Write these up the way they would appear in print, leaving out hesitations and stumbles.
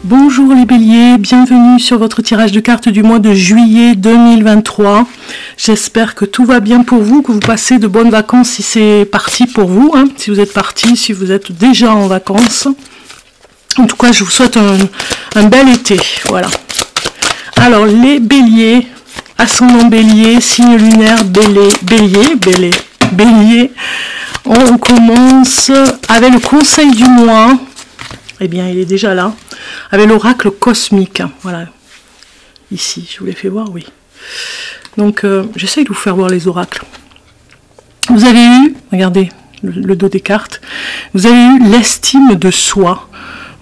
Bonjour les béliers, bienvenue sur votre tirage de cartes du mois de juillet 2023. J'espère que tout va bien pour vous, que vous passez de bonnes vacances si c'est parti pour vous, hein, si vous êtes parti, si vous êtes déjà en vacances. En tout cas, je vous souhaite un bel été, voilà. Alors les béliers, ascendant bélier, signe lunaire bélier, on commence avec le conseil du mois. Eh bien, il est déjà là, avec l'oracle cosmique. Voilà, ici, je vous l'ai fait voir, oui. Donc, j'essaye de vous faire voir les oracles. Vous avez eu, regardez le dos des cartes, vous avez eu l'estime de soi.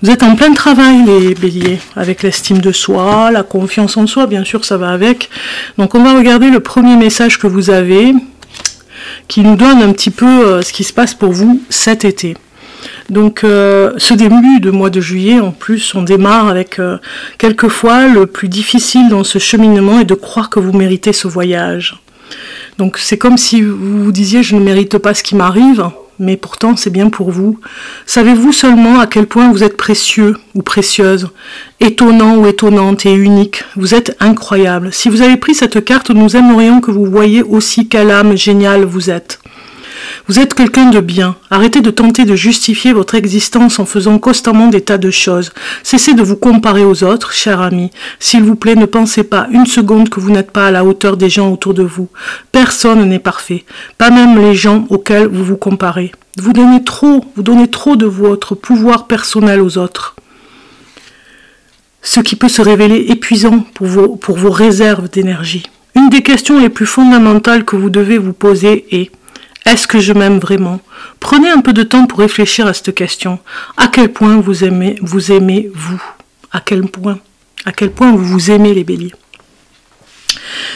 Vous êtes en plein travail, les béliers, avec l'estime de soi, la confiance en soi, bien sûr, ça va avec. Donc, on va regarder le premier message que vous avez, qui nous donne un petit peu ce qui se passe pour vous cet été. Donc ce début de mois de juillet, en plus, on démarre avec quelquefois le plus difficile dans ce cheminement est de croire que vous méritez ce voyage. Donc c'est comme si vous vous disiez je ne mérite pas ce qui m'arrive, mais pourtant c'est bien pour vous. Savez-vous seulement à quel point vous êtes précieux ou précieuse, étonnant ou étonnante et unique. Vous êtes incroyable. Si vous avez pris cette carte, nous aimerions que vous voyiez aussi quelle âme géniale vous êtes. Vous êtes quelqu'un de bien. Arrêtez de tenter de justifier votre existence en faisant constamment des tas de choses. Cessez de vous comparer aux autres, cher ami. S'il vous plaît, ne pensez pas une seconde que vous n'êtes pas à la hauteur des gens autour de vous. Personne n'est parfait, pas même les gens auxquels vous vous comparez. Vous donnez trop de votre pouvoir personnel aux autres. Ce qui peut se révéler épuisant pour vos réserves d'énergie. Une des questions les plus fondamentales que vous devez vous poser est: est-ce que je m'aime vraiment? Prenez un peu de temps pour réfléchir à cette question. À quel point vous aimez vous? À quel point vous vous aimez, les béliers?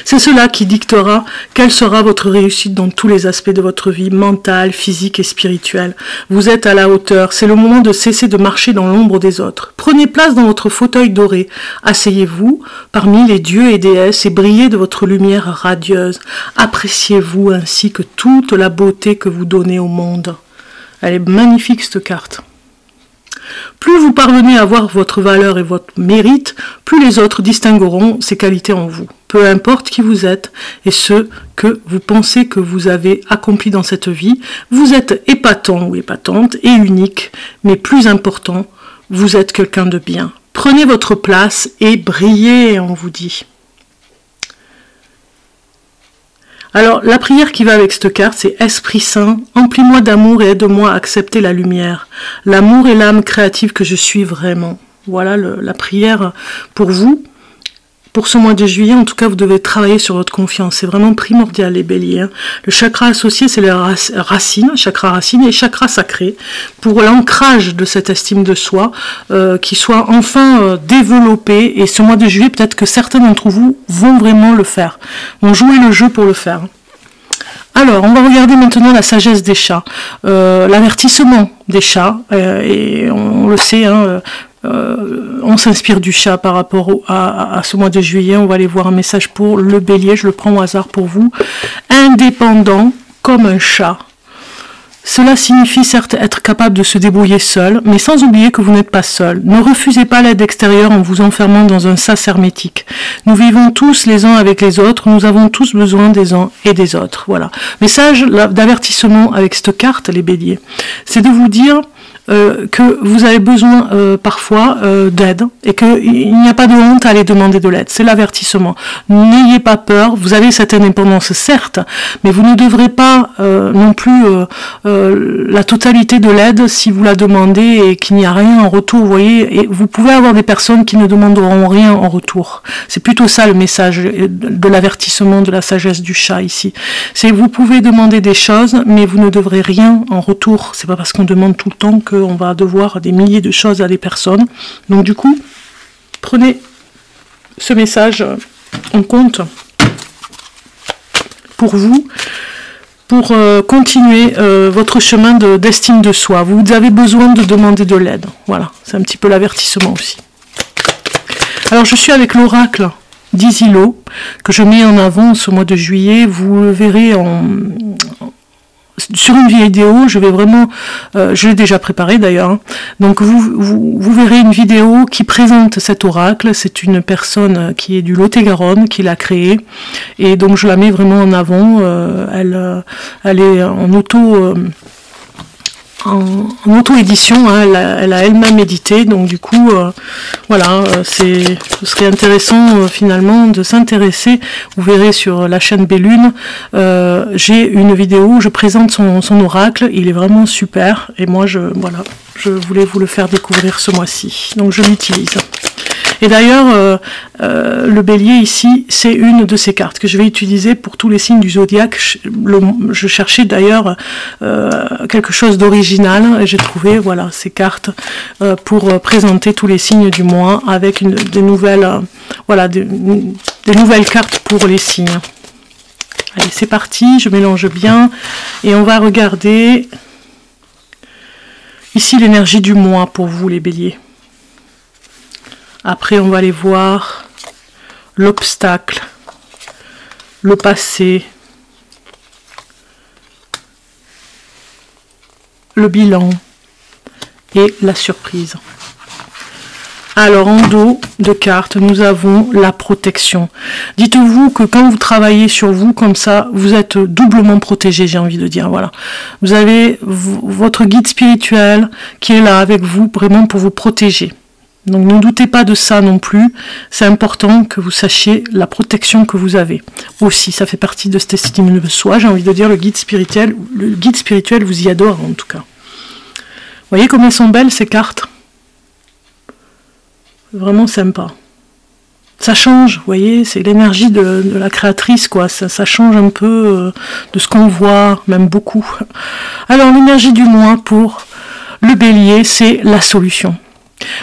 C'est cela qui dictera quelle sera votre réussite dans tous les aspects de votre vie, mentale, physique et spirituelle. Vous êtes à la hauteur, c'est le moment de cesser de marcher dans l'ombre des autres. Prenez place dans votre fauteuil doré, asseyez-vous parmi les dieux et déesses et brillez de votre lumière radieuse. Appréciez-vous ainsi que toute la beauté que vous donnez au monde. Elle est magnifique cette carte. Plus vous parvenez à voir votre valeur et votre mérite, plus les autres distingueront ces qualités en vous. Peu importe qui vous êtes et ce que vous pensez que vous avez accompli dans cette vie, vous êtes épatant ou épatante et unique, mais plus important, vous êtes quelqu'un de bien. Prenez votre place et brillez, on vous dit. Alors, la prière qui va avec cette carte, c'est « Esprit Saint, emplis-moi d'amour et aide-moi à accepter la lumière. L'amour est l'âme créative que je suis vraiment. » Voilà la prière pour vous. Pour ce mois de juillet, en tout cas, vous devez travailler sur votre confiance. C'est vraiment primordial, les béliers. Hein. Le chakra associé, c'est les racines, chakra racine et chakra sacré, pour l'ancrage de cette estime de soi, qui soit enfin développée. Et ce mois de juillet, peut-être que certains d'entre vous vont vraiment le faire, vont jouer le jeu pour le faire. Alors, on va regarder maintenant la sagesse des chats, l'avertissement des chats, et on le sait, hein, on s'inspire du chat par rapport à ce mois de juillet. On va aller voir un message pour le bélier, je le prends au hasard pour vous. Indépendant comme un chat. Cela signifie certes être capable de se débrouiller seul, mais sans oublier que vous n'êtes pas seul. Ne refusez pas l'aide extérieure en vous enfermant dans un sas hermétique. Nous vivons tous les uns avec les autres, nous avons tous besoin des uns et des autres. Voilà. Message d'avertissement avec cette carte, les béliers. C'est de vous dire que vous avez besoin parfois d'aide et qu'il n'y a pas de honte à aller demander de l'aide. C'est l'avertissement. N'ayez pas peur, vous avez cette indépendance certes, mais vous ne devrez pas non plus la totalité de l'aide si vous la demandez et qu'il n'y a rien en retour. Vous voyez, et vous pouvez avoir des personnes qui ne demanderont rien en retour. C'est plutôt ça le message de l'avertissement de la sagesse du chat ici. C'est vous pouvez demander des choses, mais vous ne devrez rien en retour. C'est pas parce qu'on demande tout le temps qu'on va devoir des milliers de choses à des personnes. Donc du coup, prenez ce message en compte pour vous, pour continuer votre chemin d'estime de soi. Vous avez besoin de demander de l'aide. Voilà, c'est un petit peu l'avertissement aussi. Alors je suis avec l'oracle d'Isilo, que je mets en avant ce mois de juillet. Vous le verrez sur une vidéo, je vais vraiment, je l'ai déjà préparé d'ailleurs, hein. Donc vous verrez une vidéo qui présente cet oracle. C'est une personne qui est du Lot-et-Garonne qui l'a créé, et donc je la mets vraiment en avant. Elle est en auto-édition, hein, elle a elle-même édité, donc du coup, voilà, ce serait intéressant finalement de s'intéresser. Vous verrez sur la chaîne Bellune, j'ai une vidéo où je présente son oracle, il est vraiment super, et moi, voilà, je voulais vous le faire découvrir ce mois-ci, donc je l'utilise. Et d'ailleurs, le bélier ici, c'est une de ces cartes que je vais utiliser pour tous les signes du zodiaque. Je cherchais d'ailleurs quelque chose d'original et j'ai trouvé, voilà, ces cartes pour présenter tous les signes du mois avec des nouvelles, voilà, des nouvelles cartes pour les signes. Allez, c'est parti, je mélange bien et on va regarder ici l'énergie du mois pour vous, les béliers. Après, on va aller voir l'obstacle, le passé, le bilan et la surprise. Alors, en dos de cartes, nous avons la protection. Dites-vous que quand vous travaillez sur vous, comme ça, vous êtes doublement protégé, j'ai envie de dire. Voilà. Vous avez votre guide spirituel qui est là avec vous, vraiment pour vous protéger. Donc ne doutez pas de ça non plus, c'est important que vous sachiez la protection que vous avez. Aussi, ça fait partie de cette estime de soi, j'ai envie de dire, le guide spirituel vous y adore en tout cas. Vous voyez comme elles sont belles ces cartes? Vraiment sympa. Ça change, vous voyez, c'est l'énergie de la créatrice, quoi. Ça change un peu de ce qu'on voit, même beaucoup. Alors l'énergie du mois pour le bélier, c'est la solution.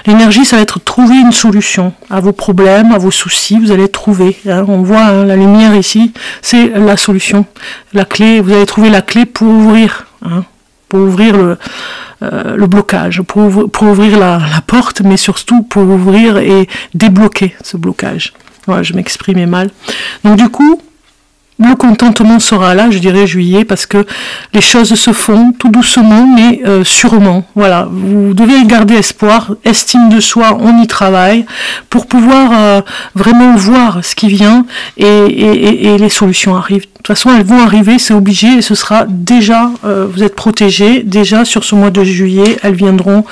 L'énergie, ça va être trouver une solution à vos problèmes, à vos soucis, vous allez trouver. Hein, on voit hein, la lumière ici, c'est la solution. La clé, vous allez trouver la clé pour ouvrir, hein, pour ouvrir le blocage, pour ouvrir la porte, mais surtout pour ouvrir et débloquer ce blocage. Voilà, je m'exprimais mal. Donc du coup, le contentement sera là, je dirais juillet, parce que les choses se font tout doucement, mais sûrement. Voilà, vous devez garder espoir, estime de soi, on y travaille, pour pouvoir vraiment voir ce qui vient, et les solutions arrivent. De toute façon, elles vont arriver, c'est obligé, et ce sera déjà, vous êtes protégés, déjà sur ce mois de juillet, elles viendront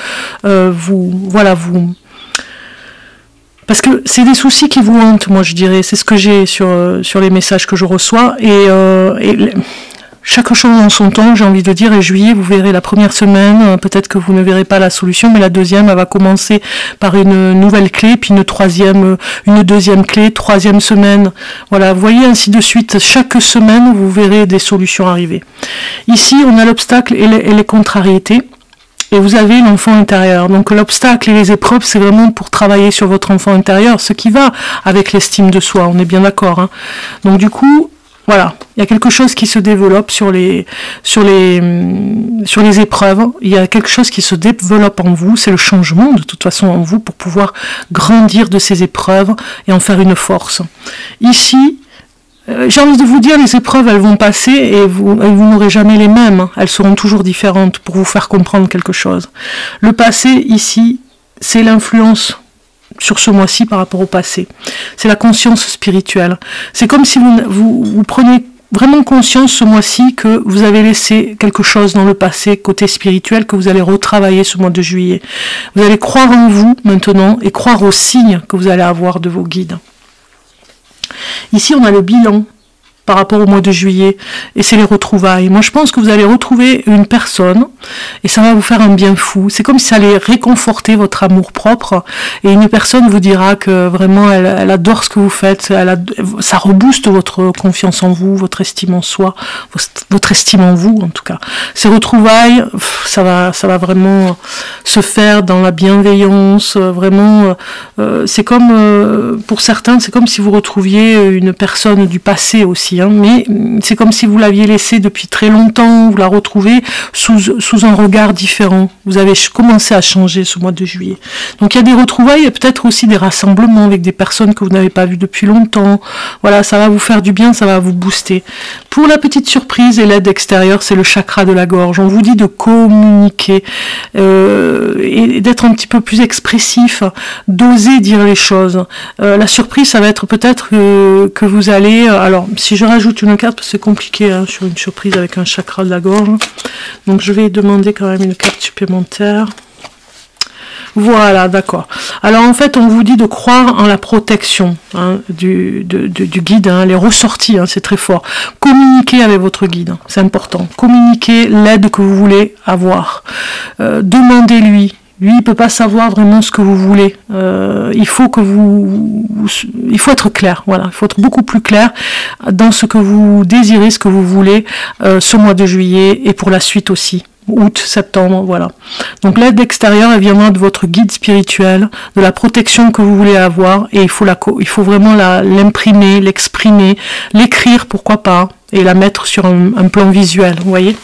parce que c'est des soucis qui vous hantent, moi je dirais, c'est ce que j'ai sur les messages que je reçois, et chaque chose en son temps, j'ai envie de dire, et juillet, vous verrez la première semaine, peut-être que vous ne verrez pas la solution, mais la deuxième, elle va commencer par une nouvelle clé, puis une deuxième clé, troisième semaine, voilà, vous voyez, ainsi de suite, chaque semaine, vous verrez des solutions arriver. Ici, on a l'obstacle et les contrariétés. Et vous avez l'enfant intérieur. Donc l'obstacle et les épreuves, c'est vraiment pour travailler sur votre enfant intérieur, ce qui va avec l'estime de soi, on est bien d'accord. Hein. Donc du coup, voilà, il y a quelque chose qui se développe sur les épreuves, il y a quelque chose qui se développe en vous, c'est le changement de toute façon en vous pour pouvoir grandir de ces épreuves et en faire une force. Ici, j'ai envie de vous dire, les épreuves, elles vont passer et vous n'aurez jamais les mêmes. Hein. Elles seront toujours différentes pour vous faire comprendre quelque chose. Le passé, ici, c'est l'influence sur ce mois-ci par rapport au passé. C'est la conscience spirituelle. C'est comme si vous preniez vraiment conscience ce mois-ci que vous avez laissé quelque chose dans le passé, côté spirituel, que vous allez retravailler ce mois de juillet. Vous allez croire en vous maintenant et croire aux signes que vous allez avoir de vos guides. Ici, on a le bilan par rapport au mois de juillet, et c'est les retrouvailles. Moi, je pense que vous allez retrouver une personne, et ça va vous faire un bien fou. C'est comme si ça allait réconforter votre amour-propre, et une personne vous dira que vraiment, elle adore ce que vous faites, ça rebooste votre confiance en vous, votre estime en soi, votre estime en vous, en tout cas. Ces retrouvailles, ça va vraiment se faire dans la bienveillance, vraiment, c'est comme, pour certains, c'est comme si vous retrouviez une personne du passé aussi, hein, mais c'est comme si vous l'aviez laissée depuis très longtemps, vous la retrouvez sous un regard différent. Vous avez commencé à changer ce mois de juillet. Donc il y a des retrouvailles et peut-être aussi des rassemblements avec des personnes que vous n'avez pas vues depuis longtemps. Voilà, ça va vous faire du bien, ça va vous booster. Pour la petite surprise et l'aide extérieure, c'est le chakra de la gorge. On vous dit de communiquer et d'être un petit peu plus expressif, d'oser dire les choses. La surprise, ça va être peut-être que vous allez... alors, si je rajoute une carte, c'est compliqué hein, sur une surprise avec un chakra de la gorge. Donc, je vais demander quand même une carte supplémentaire. Voilà, d'accord. Alors en fait, on vous dit de croire en la protection hein, du guide, hein, les ressorties, hein, c'est très fort. Communiquez avec votre guide, hein, c'est important. Communiquez l'aide que vous voulez avoir. Demandez-lui. Lui, il peut pas savoir vraiment ce que vous voulez. Il faut être clair. Voilà, il faut être beaucoup plus clair dans ce que vous désirez, ce que vous voulez, ce mois de juillet et pour la suite aussi. Août, septembre, voilà. Donc l'aide extérieure, elle viendra de votre guide spirituel, de la protection que vous voulez avoir, et il faut vraiment l'imprimer, l'exprimer, l'écrire, pourquoi pas, et la mettre sur un plan visuel, vous voyez.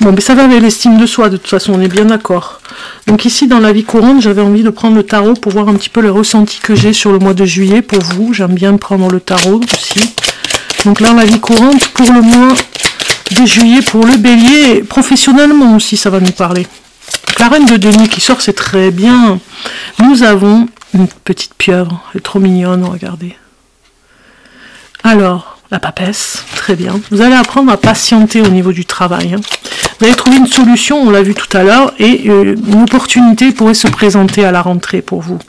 Bon, mais ça va avec l'estime de soi, de toute façon, on est bien d'accord. Donc ici, dans la vie courante, j'avais envie de prendre le tarot pour voir un petit peu les ressentis que j'ai sur le mois de juillet, pour vous. J'aime bien prendre le tarot aussi. Donc là, la vie courante, pour le mois de juillet, pour le bélier, professionnellement aussi, ça va nous parler. Donc la reine de denier qui sort, c'est très bien. Nous avons une petite pieuvre, elle est trop mignonne, regardez. Alors, la papesse, très bien. Vous allez apprendre à patienter au niveau du travail. Hein. Vous allez trouver une solution, on l'a vu tout à l'heure, et une opportunité pourrait se présenter à la rentrée pour vous.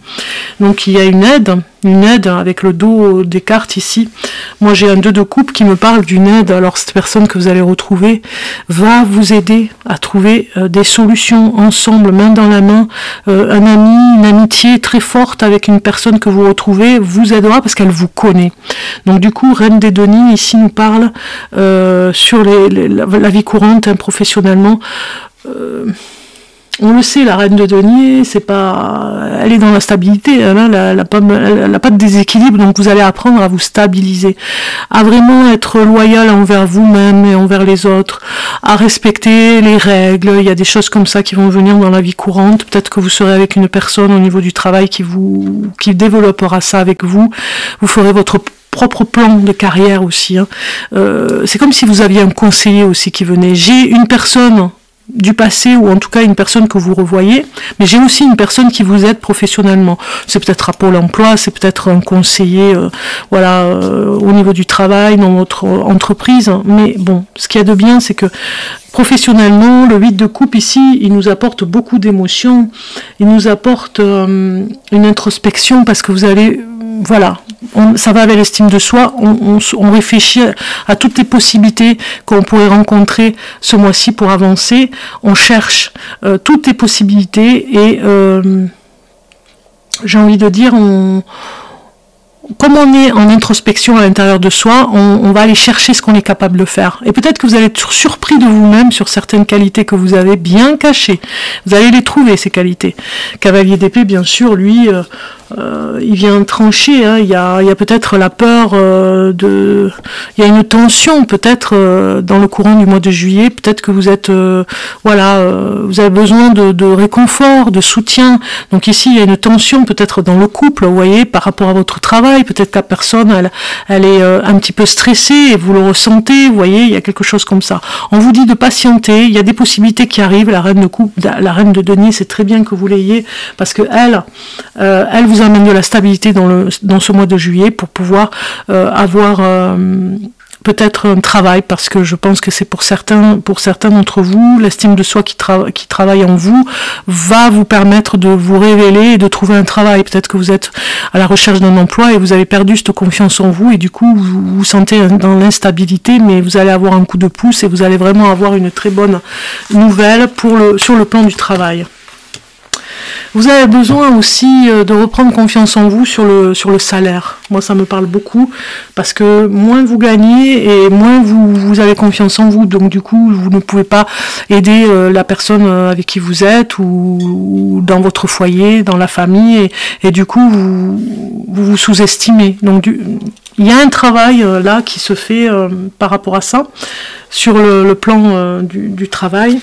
Donc il y a une aide avec le dos des cartes ici. Moi j'ai un 2 de coupe qui me parle d'une aide. Alors cette personne que vous allez retrouver va vous aider à trouver des solutions ensemble, main dans la main. Un ami, une amitié très forte avec une personne que vous retrouvez vous aidera parce qu'elle vous connaît. Donc du coup, Reine des Deniers ici nous parle sur la vie courante, hein, professionnellement. On le sait, la reine de denier, c'est pas, elle est dans la stabilité, elle n'a pas de déséquilibre, donc vous allez apprendre à vous stabiliser, à vraiment être loyal envers vous-même et envers les autres, à respecter les règles. Il y a des choses comme ça qui vont venir dans la vie courante. Peut-être que vous serez avec une personne au niveau du travail qui développera ça avec vous. Vous ferez votre propre plan de carrière aussi. Hein. C'est comme si vous aviez un conseiller aussi qui venait. J'ai une personne du passé, ou en tout cas une personne que vous revoyez, mais j'ai aussi une personne qui vous aide professionnellement. C'est peut-être à Pôle emploi, c'est peut-être un conseiller au niveau du travail, dans votre entreprise, mais bon, ce qu'il y a de bien, c'est que professionnellement, le 8 de coupe ici, il nous apporte beaucoup d'émotions, il nous apporte une introspection, parce que vous allez, voilà, ça va avec l'estime de soi, on réfléchit à toutes les possibilités qu'on pourrait rencontrer ce mois-ci pour avancer, on cherche toutes les possibilités et j'ai envie de dire, comme on est en introspection à l'intérieur de soi, on va aller chercher ce qu'on est capable de faire. Et peut-être que vous allez être surpris de vous-même sur certaines qualités que vous avez bien cachées. Vous allez les trouver, ces qualités. Cavalier d'épée, bien sûr, lui, il vient trancher. Hein. Il y a peut-être la peur il y a une tension, peut-être, dans le courant du mois de juillet. Peut-être que vous êtes, vous avez besoin de réconfort, de soutien. Donc ici, il y a une tension, peut-être dans le couple, vous voyez, par rapport à votre travail. Peut-être que la personne, elle est un petit peu stressée et vous le ressentez. Vous voyez, il y a quelque chose comme ça. On vous dit de patienter. Il y a des possibilités qui arrivent. La reine de denier, c'est très bien que vous l'ayez parce que elle vous amène de la stabilité dans ce mois de juillet pour pouvoir avoir peut-être un travail, parce que je pense que c'est pour certains d'entre vous, l'estime de soi qui travaille en vous va vous permettre de vous révéler et de trouver un travail. Peut-être que vous êtes à la recherche d'un emploi et vous avez perdu cette confiance en vous et du coup vous vous sentez dans l'instabilité, mais vous allez avoir un coup de pouce et vous allez vraiment avoir une très bonne nouvelle sur le plan du travail. Vous avez besoin aussi de reprendre confiance en vous sur le salaire. Moi, ça me parle beaucoup parce que moins vous gagnez et moins vous avez confiance en vous. Donc, du coup, vous ne pouvez pas aider la personne avec qui vous êtes ou dans votre foyer, dans la famille. Et du coup, vous sous-estimez. Donc, il y a un travail là qui se fait par rapport à ça sur le plan du travail.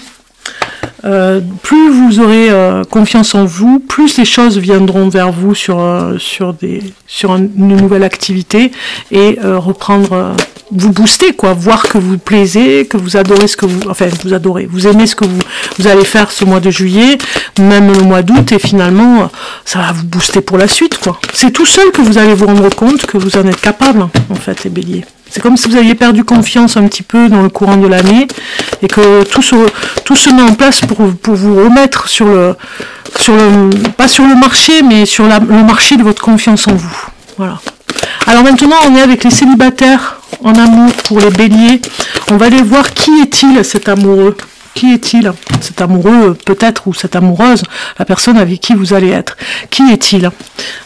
plus vous aurez confiance en vous, plus les choses viendront vers vous sur une nouvelle activité et reprendre, vous booster, quoi, voir que vous plaisez, que vous adorez ce que vous adorez, vous aimez ce que vous allez faire ce mois de juillet, même le mois d'août, et finalement, ça va vous booster pour la suite, quoi. C'est tout seul que vous allez vous rendre compte que vous en êtes capable, en fait, les béliers. C'est comme si vous aviez perdu confiance un petit peu dans le courant de l'année et que tout se met en place pour vous remettre pas sur le marché, mais sur le marché de votre confiance en vous. Voilà. Alors maintenant, on est avec les célibataires en amour pour les béliers. On va aller voir qui est-il cet amoureux. Qui est-il? Cet amoureux, peut-être, ou cette amoureuse, la personne avec qui vous allez être. Qui est-il?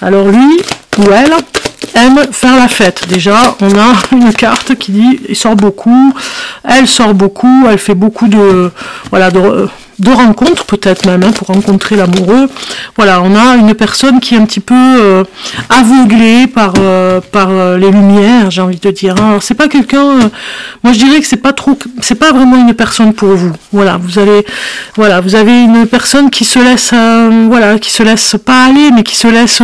Alors lui ou elle aime faire la fête. Déjà, on a une carte qui dit il sort beaucoup, elle sort beaucoup, elle fait beaucoup de rencontres, peut-être même, pour rencontrer l'amoureux. Voilà, on a une personne qui est un petit peu aveuglée par les lumières, j'ai envie de dire. Alors, c'est pas quelqu'un, moi je dirais que c'est pas vraiment une personne pour vous. Voilà, vous avez une personne qui se laisse pas aller, mais qui se laisse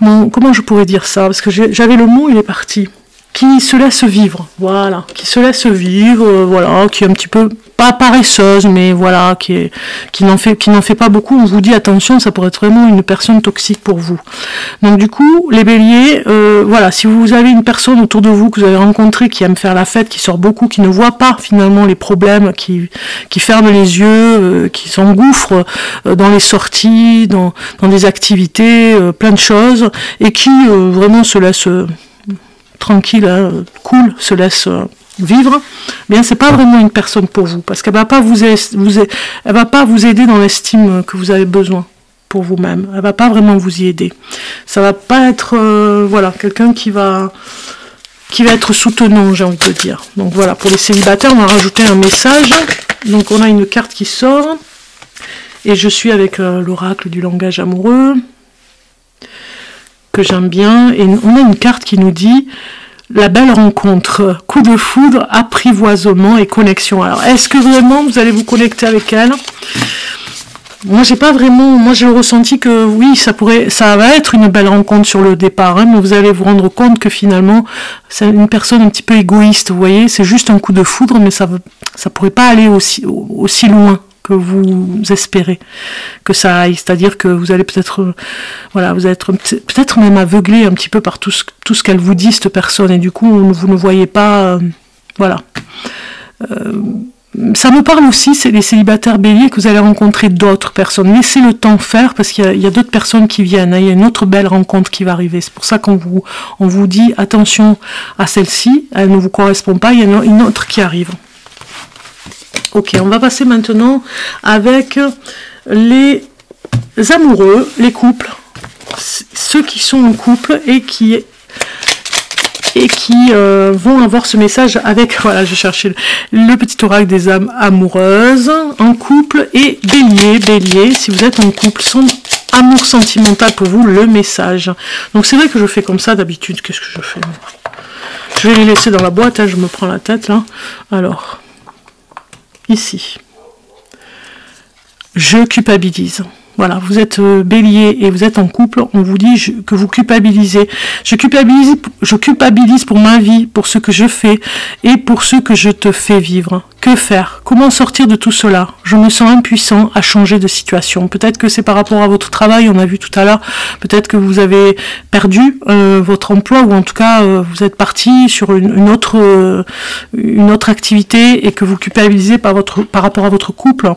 comment je pourrais dire ça, parce que j'avais le mot, il est parti. Qui se laisse vivre, voilà, qui se laisse vivre, voilà, qui est un petit peu, pas paresseuse, mais voilà, qui n'en fait pas beaucoup. On vous dit attention, ça pourrait être vraiment une personne toxique pour vous. Donc du coup, les béliers, voilà, si vous avez une personne autour de vous que vous avez rencontrée qui aime faire la fête, qui sort beaucoup, qui ne voit pas finalement les problèmes, qui ferme les yeux, qui s'engouffre dans les sorties, dans des activités, plein de choses, et qui vraiment se laisse tranquille, hein, cool, se laisse vivre, bien c'est pas vraiment une personne pour vous, parce qu'elle va pas elle va pas vous aider dans l'estime que vous avez besoin pour vous-même. Elle va pas vraiment vous y aider. Ça va pas être voilà, quelqu'un qui va être soutenant, j'ai envie de dire. Donc voilà, pour les célibataires, on va rajouter un message. Donc on a une carte qui sort, et je suis avec l'oracle du langage amoureux, que j'aime bien, et on a une carte qui nous dit la belle rencontre, coup de foudre, apprivoisement et connexion. Alors, est-ce que vraiment vous allez vous connecter avec elle? Moi, j'ai ressenti que oui, ça va être une belle rencontre sur le départ, hein, mais vous allez vous rendre compte que finalement, c'est une personne un petit peu égoïste, vous voyez, c'est juste un coup de foudre, mais ça pourrait pas aller aussi loin que vous espérez que ça aille, c'est-à-dire que vous allez peut-être vous allez être peut-être même aveuglé un petit peu par tout ce qu'elle vous dit, cette personne, et du coup vous ne voyez pas, ça me parle aussi, c'est les célibataires béliers, que vous allez rencontrer d'autres personnes. Laissez le temps faire, parce qu'il y a d'autres personnes qui viennent, hein. Il y a une autre belle rencontre qui va arriver. C'est pour ça qu'on vous dit attention à celle-ci, elle ne vous correspond pas, il y a une autre qui arrive. Ok, on va passer maintenant avec les amoureux, les couples, ceux qui sont en couple et qui vont avoir ce message avec, voilà, je cherchais le petit oracle des âmes amoureuses, en couple, et bélier, si vous êtes en couple, son amour sentimental pour vous, le message. Donc c'est vrai que je fais comme ça d'habitude, qu'est-ce que je fais? Je vais les laisser dans la boîte, hein, je me prends la tête là. Alors... ici, je culpabilise. Voilà, vous êtes bélier et vous êtes en couple, on vous dit que vous culpabilisez. Je culpabilise pour ma vie, pour ce que je fais et pour ce que je te fais vivre. Que faire? Comment sortir de tout cela? Je me sens impuissant à changer de situation. Peut-être que c'est par rapport à votre travail, on a vu tout à l'heure. Peut-être que vous avez perdu votre emploi, ou en tout cas vous êtes parti sur une autre activité et que vous culpabilisez par rapport à votre couple.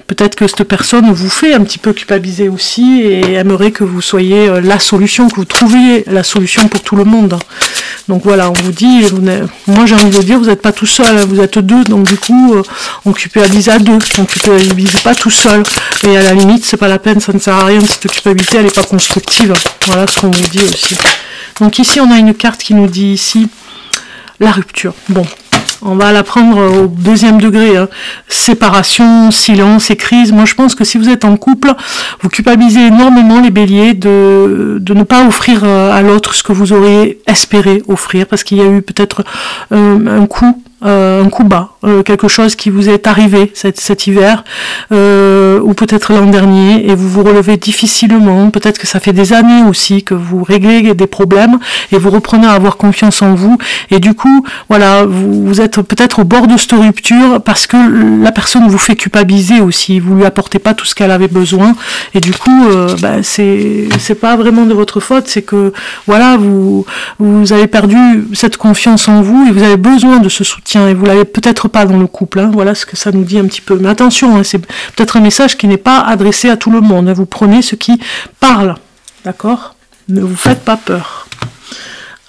Peut-être que cette personne vous fait un petit peu culpabiliser aussi et aimerait que vous soyez la solution, que vous trouviez la solution pour tout le monde. Donc voilà, on vous dit, moi j'ai envie de dire, vous n'êtes pas tout seul, vous êtes deux, donc du coup on culpabilise à deux, on culpabilise pas tout seul, et à la limite c'est pas la peine, ça ne sert à rien, cette culpabilité elle n'est pas constructive. Voilà ce qu'on vous dit aussi. Donc ici on a une carte qui nous dit ici la rupture. Bon, on va la prendre au deuxième degré, hein. Séparation, silence et crise. Moi je pense que si vous êtes en couple, vous culpabilisez énormément les béliers de ne pas offrir à l'autre ce que vous auriez espéré offrir, parce qu'il y a eu peut-être un coup un coup bas, quelque chose qui vous est arrivé cet hiver, ou peut-être l'an dernier, et vous vous relevez difficilement. Peut-être que ça fait des années aussi que vous réglez des problèmes, et vous reprenez à avoir confiance en vous, et du coup, voilà, vous êtes peut-être au bord de cette rupture, parce que la personne vous fait culpabiliser aussi, vous lui apportez pas tout ce qu'elle avait besoin, et du coup, c'est pas vraiment de votre faute, c'est que, voilà, vous avez perdu cette confiance en vous, et vous avez besoin de ce soutien, et vous l'avez peut-être pas dans le couple, hein. Voilà ce que ça nous dit un petit peu. Mais attention, hein, c'est peut-être un message qui n'est pas adressé à tout le monde, hein. Vous prenez ce qui parle, d'accord? Ne vous faites pas peur.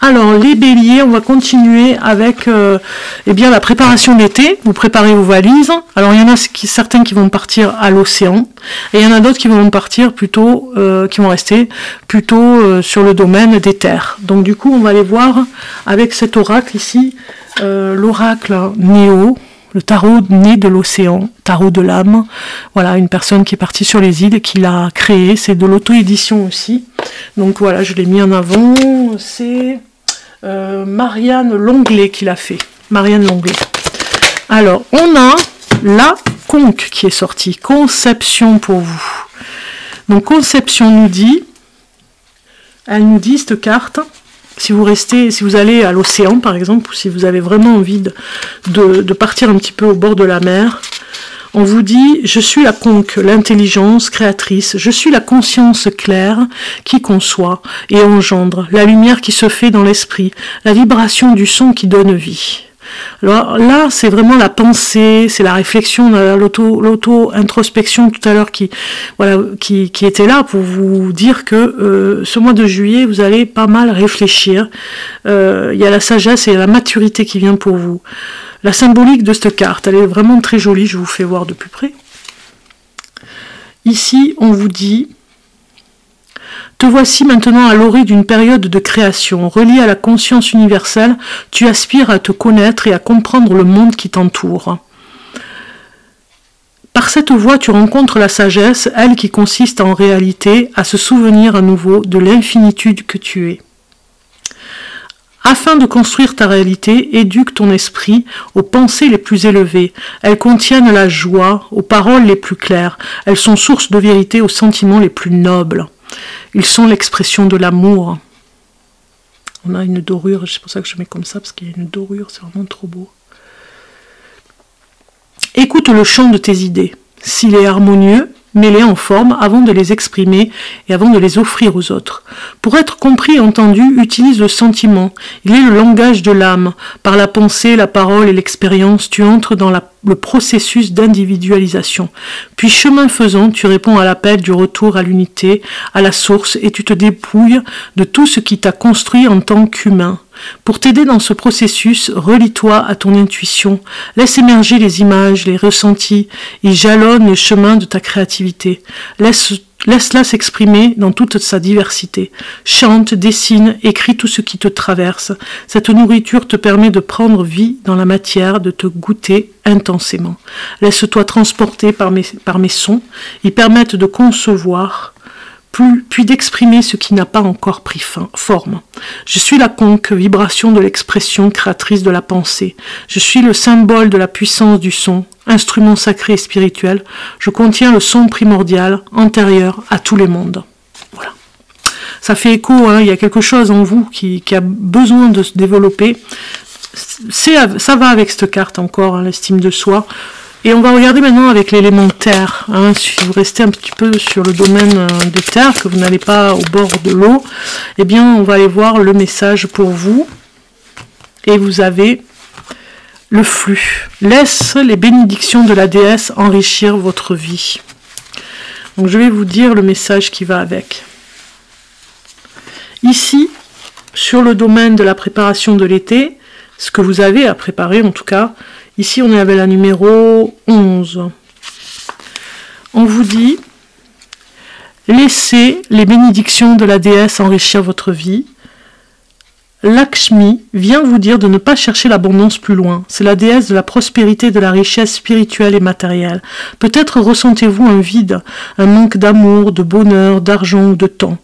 Alors, les béliers, on va continuer avec eh bien, la préparation d'été. Vous préparez vos valises. Alors, il y en a certains qui vont partir à l'océan, et il y en a d'autres qui vont partir plutôt, qui vont rester plutôt sur le domaine des terres. Donc, du coup, on va aller voir avec cet oracle ici, l'oracle Néo, le tarot né de l'océan, tarot de l'âme. Voilà, une personne qui est partie sur les îles et qui l'a créé. C'est de l'auto-édition aussi. Donc, voilà, je l'ai mis en avant. C'est Marianne Longlet qui l'a fait. Marianne Longlet. Alors, on a la conque qui est sortie. Conception pour vous. Donc, Conception nous dit, elle nous dit, cette carte, si vous restez, si vous allez à l'océan par exemple, ou si vous avez vraiment envie de partir un petit peu au bord de la mer, on vous dit, je suis la conque, l'intelligence créatrice, je suis la conscience claire qui conçoit et engendre, la lumière qui se fait dans l'esprit, la vibration du son qui donne vie. Alors là, c'est vraiment la pensée, c'est la réflexion, l'auto-introspection tout à l'heure qui était là pour vous dire que ce mois de juillet, vous allez pas mal réfléchir. Il y a la sagesse et la maturité qui vient pour vous. La symbolique de cette carte, elle est vraiment très jolie, je vous fais voir de plus près. Ici, on vous dit... Te voici maintenant à l'orée d'une période de création. Relié à la conscience universelle, tu aspires à te connaître et à comprendre le monde qui t'entoure. Par cette voie, tu rencontres la sagesse, elle qui consiste en réalité à se souvenir à nouveau de l'infinitude que tu es. Afin de construire ta réalité, éduque ton esprit aux pensées les plus élevées. Elles contiennent la joie, aux paroles les plus claires. Elles sont source de vérité aux sentiments les plus nobles. Ils sont l'expression de l'amour. On a une dorure, c'est pour ça que je mets comme ça, parce qu'il y a une dorure, c'est vraiment trop beau. Écoute le chant de tes idées. S'il est harmonieux, mets-les en forme avant de les exprimer et avant de les offrir aux autres. Pour être compris et entendu, utilise le sentiment. Il est le langage de l'âme. Par la pensée, la parole et l'expérience, tu entres dans le processus d'individualisation. Puis, chemin faisant, tu réponds à l'appel du retour à l'unité, à la source, et tu te dépouilles de tout ce qui t'a construit en tant qu'humain. Pour t'aider dans ce processus, relie-toi à ton intuition, laisse émerger les images, les ressentis, et jalonne le chemin de ta créativité. Laisse-la s'exprimer dans toute sa diversité. Chante, dessine, écris tout ce qui te traverse. Cette nourriture te permet de prendre vie dans la matière, de te goûter intensément. Laisse-toi transporter par mes sons. Ils permettent de concevoir, puis d'exprimer ce qui n'a pas encore pris forme. Je suis la conque, vibration de l'expression créatrice de la pensée. Je suis le symbole de la puissance du son, instrument sacré et spirituel. Je contiens le son primordial, antérieur à tous les mondes. Voilà. Ça fait écho, hein, il y a quelque chose en vous qui a besoin de se développer. Ça va avec cette carte encore, hein, l'estime de soi. Et on va regarder maintenant avec l'élément terre. Hein, si vous restez un petit peu sur le domaine de terre, que vous n'allez pas au bord de l'eau, eh bien on va aller voir le message pour vous. Et vous avez le flux. Laisse les bénédictions de la déesse enrichir votre vie. Donc je vais vous dire le message qui va avec. Ici, sur le domaine de la préparation de l'été, ce que vous avez à préparer en tout cas, ici, on est avec la numéro 11. On vous dit, laissez les bénédictions de la déesse enrichir votre vie. Lakshmi vient vous dire de ne pas chercher l'abondance plus loin. C'est la déesse de la prospérité et de la richesse spirituelle et matérielle. Peut-être ressentez-vous un vide, un manque d'amour, de bonheur, d'argent ou de temps.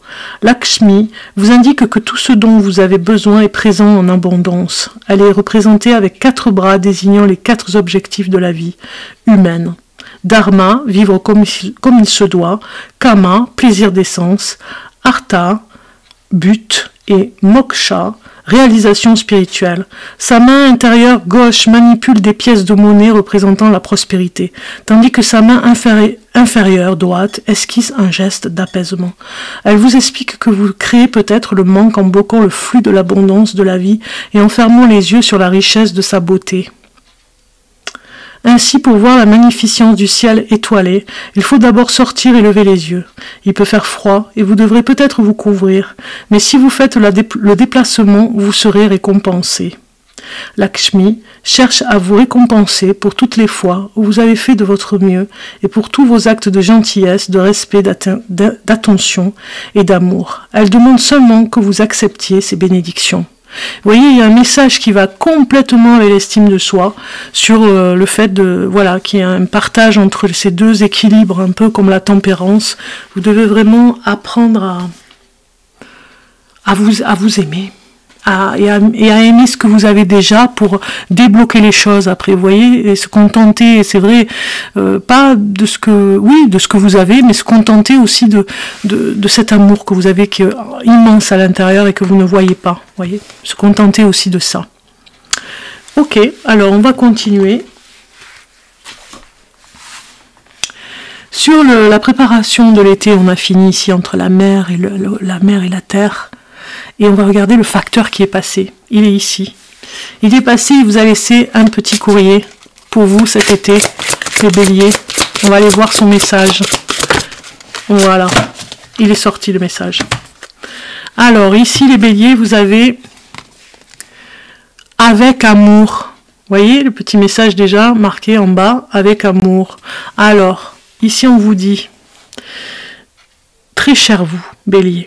Lakshmi vous indique que tout ce dont vous avez besoin est présent en abondance. Elle est représentée avec 4 bras désignant les 4 objectifs de la vie humaine. Dharma, vivre comme il se doit. Kama, plaisir d'essence. Artha, but. Et moksha, réalisation spirituelle. Sa main intérieure gauche manipule des pièces de monnaie représentant la prospérité, tandis que sa main inférieure droite esquisse un geste d'apaisement. Elle vous explique que vous créez peut-être le manque en bloquant le flux de l'abondance de la vie et en fermant les yeux sur la richesse de sa beauté. Ainsi, pour voir la magnificence du ciel étoilé, il faut d'abord sortir et lever les yeux. Il peut faire froid et vous devrez peut-être vous couvrir, mais si vous faites le déplacement, vous serez récompensé. Lakshmi cherche à vous récompenser pour toutes les fois où vous avez fait de votre mieux et pour tous vos actes de gentillesse, de respect, d'attention et d'amour. Elle demande seulement que vous acceptiez ses bénédictions. Vous voyez, il y a un message qui va complètement avec l'estime de soi sur le fait de, voilà, qu'il y a un partage entre ces deux équilibres, un peu comme la tempérance. Vous devez vraiment apprendre à vous aimer. Et à aimer ce que vous avez déjà pour débloquer les choses après, vous voyez, et se contenter, c'est vrai, pas de ce que, oui, de ce que vous avez, mais se contenter aussi de cet amour que vous avez qui est immense à l'intérieur et que vous ne voyez pas, vous voyez, se contenter aussi de ça. Ok, alors on va continuer. Sur la préparation de l'été, on a fini ici entre la mer et la terre. Et on va regarder le facteur qui est passé. Il est ici. Il est passé, il vous a laissé un petit courrier pour vous cet été, les béliers. On va aller voir son message. Voilà. Il est sorti le message. Alors, ici, les béliers, vous avez avec amour. Vous voyez le petit message déjà marqué en bas, avec amour. Alors, ici, on vous dit, très cher vous, bélier.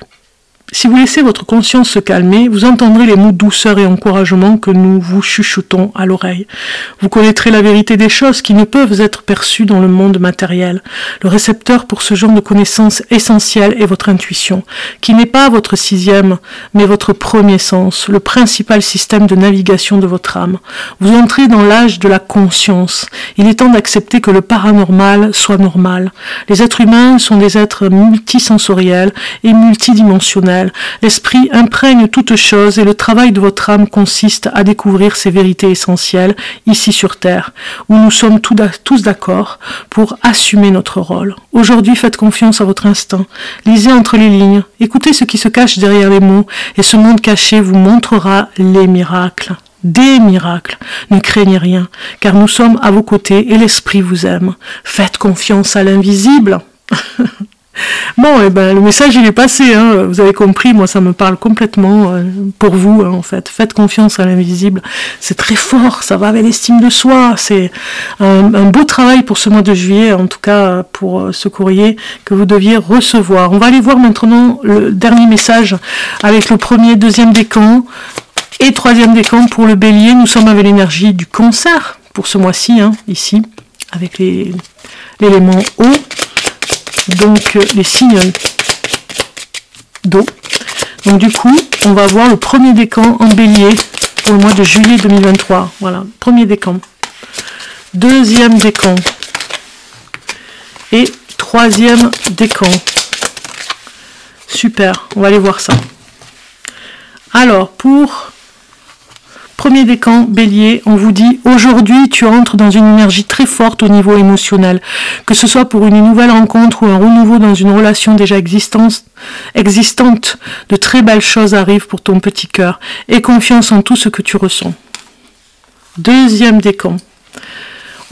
Si vous laissez votre conscience se calmer, vous entendrez les mots de douceur et encouragement que nous vous chuchotons à l'oreille. Vous connaîtrez la vérité des choses qui ne peuvent être perçues dans le monde matériel. Le récepteur pour ce genre de connaissances essentielles est votre intuition, qui n'est pas votre 6e, mais votre premier sens, le principal système de navigation de votre âme. Vous entrez dans l'âge de la conscience. Il est temps d'accepter que le paranormal soit normal. Les êtres humains sont des êtres multisensoriels et multidimensionnels. L'esprit imprègne toute chose et le travail de votre âme consiste à découvrir ces vérités essentielles ici sur Terre, où nous sommes tous d'accord pour assumer notre rôle. Aujourd'hui, faites confiance à votre instinct. Lisez entre les lignes, écoutez ce qui se cache derrière les mots et ce monde caché vous montrera les miracles. Des miracles. Ne craignez rien, car nous sommes à vos côtés et l'esprit vous aime. Faites confiance à l'invisible. Bon, et ben, le message il est passé, hein. Vous avez compris, moi ça me parle complètement pour vous, hein, en fait. Faites confiance à l'invisible, c'est très fort, ça va avec l'estime de soi, c'est un beau travail pour ce mois de juillet, en tout cas pour ce courrier que vous deviez recevoir. On va aller voir maintenant le dernier message avec le premier, deuxième décan et troisième décan pour le bélier. Nous sommes avec l'énergie du cancer pour ce mois-ci, hein, ici, avec l'élément eau. Donc les signes d'eau. Donc du coup, on va voir le premier décan en bélier pour le mois de juillet 2023. Voilà, premier décan. Deuxième décan. Et troisième décan. Super, on va aller voir ça. Alors, pour premier décan, bélier, on vous dit, aujourd'hui tu entres dans une énergie très forte au niveau émotionnel, que ce soit pour une nouvelle rencontre ou un renouveau dans une relation déjà existante, de très belles choses arrivent pour ton petit cœur. Aie confiance en tout ce que tu ressens. Deuxième décan.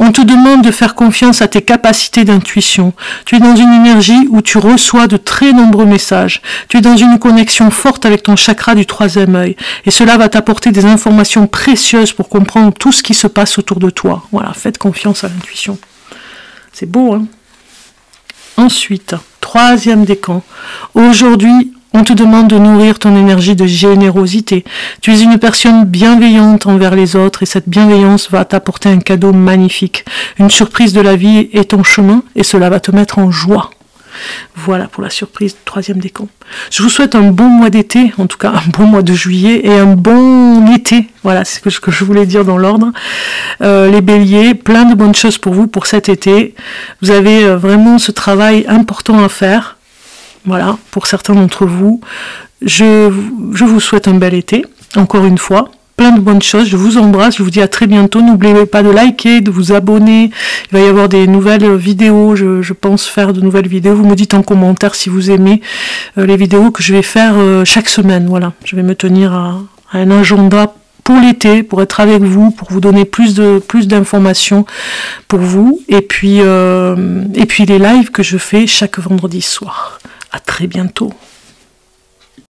On te demande de faire confiance à tes capacités d'intuition. Tu es dans une énergie où tu reçois de très nombreux messages. Tu es dans une connexion forte avec ton chakra du 3e œil. Et cela va t'apporter des informations précieuses pour comprendre tout ce qui se passe autour de toi. Voilà, faites confiance à l'intuition. C'est beau, hein? Ensuite, troisième décan. Aujourd'hui, On te demande de nourrir ton énergie de générosité. Tu es une personne bienveillante envers les autres et cette bienveillance va t'apporter un cadeau magnifique. Une surprise de la vie est ton chemin et cela va te mettre en joie. Voilà pour la surprise du 3e décan. Je vous souhaite un bon mois d'été, en tout cas un bon mois de juillet et un bon été. Voilà, c'est ce que je voulais dire dans l'ordre. Les béliers, plein de bonnes choses pour vous pour cet été. Vous avez vraiment ce travail important à faire. Voilà, pour certains d'entre vous. Je vous souhaite un bel été, encore une fois. Plein de bonnes choses, je vous embrasse, je vous dis à très bientôt. N'oubliez pas de liker, de vous abonner. Il va y avoir des nouvelles vidéos, je pense faire de nouvelles vidéos. Vous me dites en commentaire si vous aimez les vidéos que je vais faire chaque semaine. Voilà, je vais me tenir à un agenda pour l'été, pour être avec vous, pour vous donner plus d'informations pour vous. Et puis les lives que je fais chaque vendredi soir. À très bientôt.